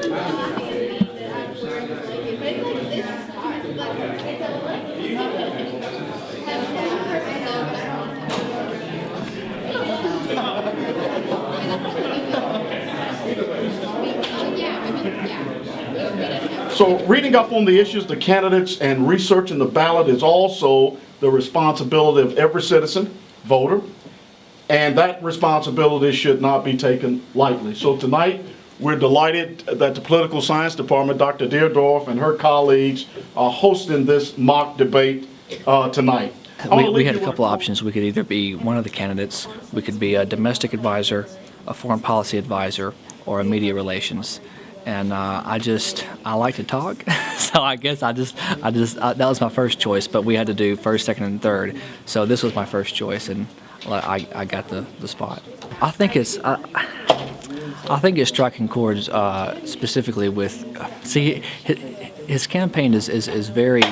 So reading up on the issues, the candidates, and researching the ballot is also the responsibility of every citizen, voter, and that responsibility should not be taken lightly. So tonight, we're delighted that the Political Science Department, Dr. Deerdorf and her colleagues are hosting this mock debate tonight. We had a couple options. We could either be one of the candidates, we could be a domestic advisor, a foreign policy advisor, or a media relations. And I like to talk, so I guess that was my first choice. But we had to do first, second, and third. So this was my first choice, and I got the spot. I think it's striking chords specifically with. His campaign is very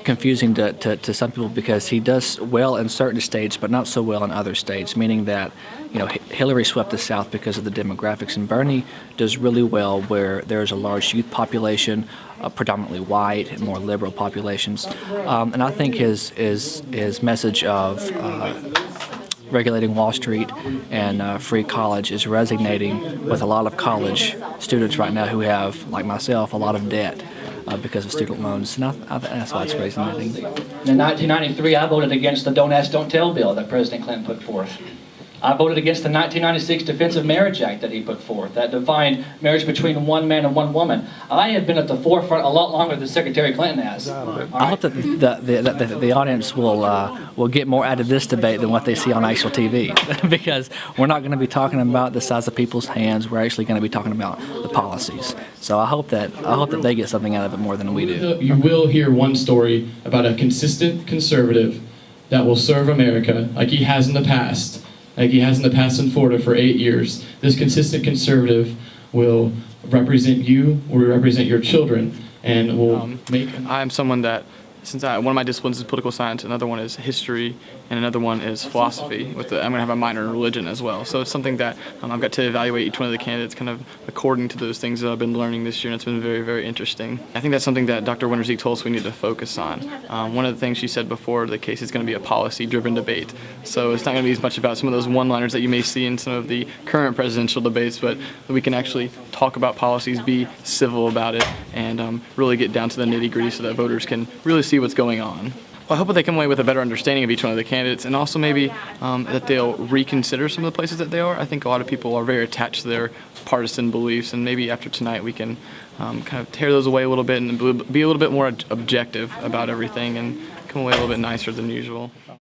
confusing to some people because he does well in certain states but not so well in other states, meaning that Hillary swept the South because of the demographics, and Bernie does really well where there's a large youth population, predominantly white and more liberal populations, and I think his message of regulating Wall Street and free college is resonating with a lot of college students right now who have, like myself, a lot of debt because of student loans, and that's why it's resonating. In 1993, I voted against the Don't Ask, Don't Tell bill that President Clinton put forth. I voted against the 1996 Defense of Marriage Act that he put forth that defined marriage between one man and one woman. I have been at the forefront a lot longer than Secretary Clinton has. I hope that the audience will get more out of this debate than what they see on actual TV, because we're not going to be talking about the size of people's hands. We're actually going to be talking about the policies. So I hope that they get something out of it more than we do. You will hear one story about a consistent conservative that will serve America like he has in the past. Like he has in the past in Florida for 8 years. This consistent conservative will represent you, will represent your children, and will make... I'm someone that, one of my disciplines is political science, another one is history, and another one is philosophy. I'm going to have a minor in religion as well. So it's something that I've got to evaluate each one of the candidates kind of according to those things that I've been learning this year, and it's been very, very interesting. I think that's something that Dr. Winterseek told us we need to focus on. One of the things she said before the case is going to be a policy-driven debate. So it's not going to be as much about some of those one-liners that you may see in some of the current presidential debates, but we can actually talk about policies, be civil about it, and really get down to the nitty-gritty so that voters can really see what's going on. Well, I hope that they come away with a better understanding of each one of the candidates, and also maybe that they'll reconsider some of the places that they are. I think a lot of people are very attached to their partisan beliefs, and maybe after tonight we can kind of tear those away a little bit and be a little bit more objective about everything and come away a little bit nicer than usual.